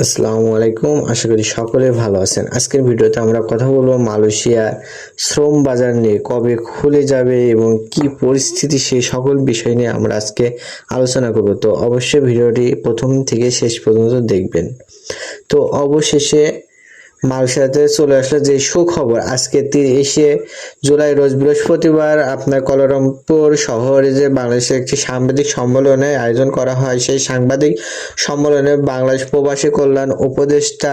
আসসালামু আলাইকুম, আশা করি সকলে ভালো আছেন। আজকের ভিডিওতে আমরা কথা বলবো মালয়েশিয়ার শ্রম বাজার নিয়ে, কবে খুলে যাবে এবং কি পরিস্থিতি, সেই সকল বিষয় নিয়ে আমরা আজকে আলোচনা করব। তো অবশ্যই ভিডিওটি প্রথম থেকে শেষ পর্যন্ত দেখবেন। তো অবশেষে মালয়েশিয়াতে চলে আসলো যে সুখবর, আজকে 30 জুলাই রোজ বৃহস্পতিবার আপনার কুয়ালালামপুর শহরে যে বাংলাদেশের একটি সাংবাদিক সম্মেলনের আয়োজন করা হয়, সেই সাংবাদিক সম্মেলনে বাংলাদেশ প্রবাসী কল্যাণ উপদেষ্টা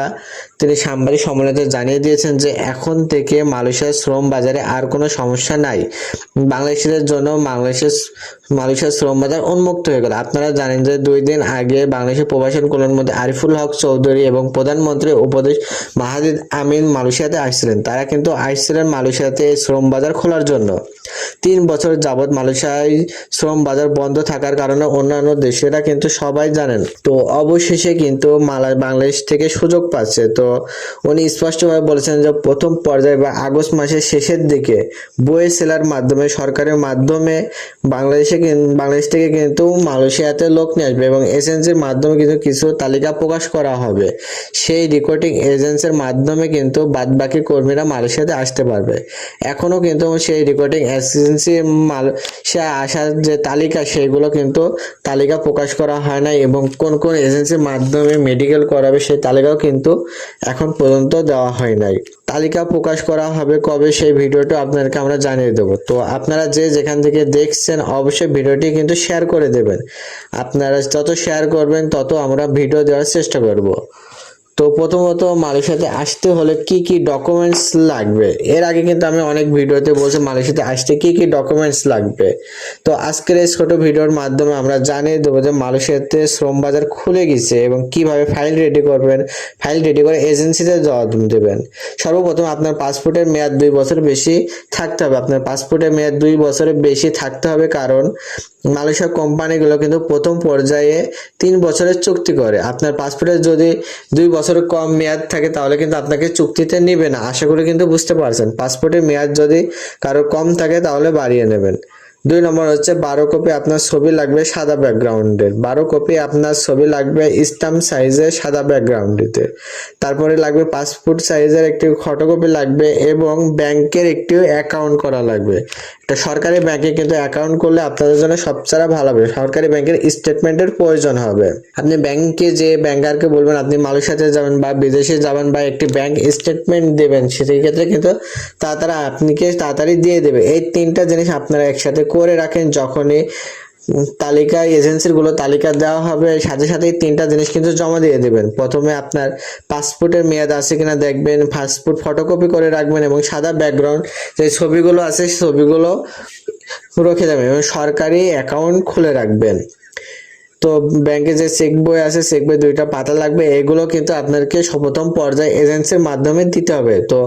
তিনি সাংবাদিক সম্মেলনে জানিয়ে দিয়েছেন যে এখন থেকে মালয়েশিয়ার শ্রম বাজারে আর কোনো সমস্যা নাই। বাংলাদেশিদের জন্য মালয়েশিয়ার শ্রম বাজার উন্মুক্ত হয়ে গেল। আপনারা জানেন যে 2 দিন আগে বাংলাদেশের প্রবাসী কল্যাণ মন্ত্রী আরিফুল হক চৌধুরী এবং প্রধানমন্ত্রী উপদেশ মাহাথির আমিন মালয়েশিয়াতে আসছিলেন। তারা কিন্তু আসছিলেন মালয়েশিয়াতে শ্রম বাজার খোলার জন্য। 3 বছর যাবৎ মালয়েশিয়ায় শ্রম বাজার বন্ধ থাকার কারণে অন্যান্য দেশেরা কিন্তু সবাই জানেন। তো অবশেষে কিন্তু বাংলাদেশ থেকে সুযোগ পাচ্ছে। তো উনি স্পষ্টভাবে বলেছেন যে প্রথম পর্যায়ে বা আগস্ট মাসের শেষের দিকে বইয়ে সেলার মাধ্যমে, সরকারের মাধ্যমে বাংলাদেশ থেকে কিন্তু মালয়েশিয়াতে লোক নিয়ে আসবে এবং এজেন্সির মাধ্যমে কিন্তু কিছু তালিকা প্রকাশ করা হবে। সেই রিক্রুটিং এজেন্সির মাধ্যমে কিন্তু বাদবাকি কর্মীরা মালয়েশিয়াতে আসতে পারবে। এখনো কিন্তু সেই রিক্রুটিং এজেন্সি মালয়েশিয়া আসার যে তালিকা, সেগুলো কিন্তু তালিকা প্রকাশ করা হয় না এবং কোন কোন এজেন্সির মাধ্যমে মেডিকেল করাবে সেই তালিকাও কিন্তু এখন পর্যন্ত দেওয়া হয় নাই। তালিকা প্রকাশ করা হবে কবে, সেই ভিডিওটা আপনাদেরকে আমরা জানিয়ে দেবো। তো আপনারা যে যেখান থেকে দেখছেন অবশ্যই ভিডিওটি কিন্তু শেয়ার করে দেবেন। আপনারা যত শেয়ার করবেন তত আমরা ভিডিও দেওয়ার চেষ্টা করব। তো প্রথমত মালয়েশিয়াতে আসতে হলে কি কি ডকুমেন্টস লাগবে, এর আগে কিন্তু আমি অনেক ভিডিওতে বলছি মালয়েশিয়াতে আসতে কি কি ডকুমেন্টস লাগবে। তো আজকের এই ছোট ভিডিওর মাধ্যমে আমরা জানিয়ে দেবো যে মালয়েশিয়াতে শ্রম বাজার খুলে গেছে এবং কিভাবে ফাইল রেডি করবেন, ফাইল রেডি করে এজেন্সিতে জমা দেবেন। সর্বপ্রথম আপনার পাসপোর্টের মেয়াদ 2 বছর বেশি থাকতে হবে। আপনার পাসপোর্টের মেয়াদ 2 বছরের বেশি থাকতে হবে, কারণ মালয়েশিয়া কোম্পানিগুলো কিন্তু প্রথম পর্যায়ে 3 বছরের চুক্তি করে। আপনার পাসপোর্টের যদি 2 বছরের কম মেয়াদ থাকে তাহলে কিন্তু আপনাকে চুক্তিতে নেবে না। আশা করি কিন্তু বুঝতে পারছেন। পাসপোর্টের মেয়াদ যদি কারো কম থাকে তাহলে বাড়িয়ে নেবেন। 2 নম্বর হচ্ছে 12 কপি আপনার ছবি লাগবে সাদা ব্যাকগ্রাউন্ডের। 12 কপি আপনার ছবি লাগবে স্ট্যাম্প সাইজের সাদা ব্যাকগ্রাউন্ডেতে। তারপরে লাগবে পাসপোর্ট সাইজের একটি ফটোকপি লাগবে এবং ব্যাংকের একটি অ্যাকাউন্ট করা লাগবে। একটা সরকারি ব্যাংকে কিন্তু অ্যাকাউন্ট করলে আপনাদের জন্য সবচেয়ে ভালো হবে। সরকারি ব্যাংকের স্টেটমেন্টের প্রয়োজন হবে। আপনি ব্যাংকে যে ব্যাংকারকে বলবেন আপনি মালয়েশিয়াতে যাবেন বা বিদেশে যাবেন বা একটি ব্যাংক স্টেটমেন্ট দেবেন, সেই ক্ষেত্রে কিন্তু তাড়াতাড়ি দিয়ে দেবে। এই 3টা জিনিস আপনারা একসাথে করে রাখেন। যখনই তালিকায় এজেন্সির গুলো তালিকা দেওয়া হবে, সাথে সাথে 3টা জিনিস কিন্তু জমা দিয়ে দেবেন। প্রথমে আপনার পাসপোর্টের মেয়াদ আছে কিনা দেখবেন, পাসপোর্ট ফটোকপি করে রাখবেন এবং সাদা ব্যাকগ্রাউন্ড যে ছবিগুলো আছে ছবিগুলো রেখে দেবেন এবং সরকারি অ্যাকাউন্ট খুলে রাখবেন। তো ব্যাংকে যে চেক বই আছে, চেক বই 2টা পাতা লাগবে। এগুলো কিন্তু আপনাদেরকে প্রথম পর্যায়ে এজেন্সির মাধ্যমে দিতে হবে। তো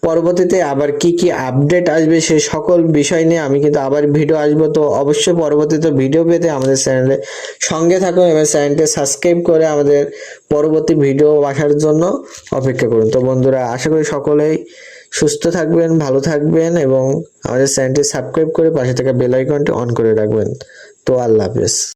পরবর্তীতে আবার কি কি আপডেট আসবে সেই সকল বিষয় নিয়ে আমি কিন্তু আবার ভিডিও আসবো। তো অবশ্যই পরবর্তীতে ভিডিও পেতে আমাদের চ্যানেলে সঙ্গে থাকুন এবং চ্যানেলটি সাবস্ক্রাইব করে আমাদের পরবর্তী ভিডিও আসার জন্য অপেক্ষা করুন। তো বন্ধুরা, আশা করি সকলেই সুস্থ থাকবেন, ভালো থাকবেন এবং আমাদের চ্যানেলটি সাবস্ক্রাইব করে পাশে থাকা বেল আইকনটি অন করে রাখবেন। তো আল্লাহ হাফেজ।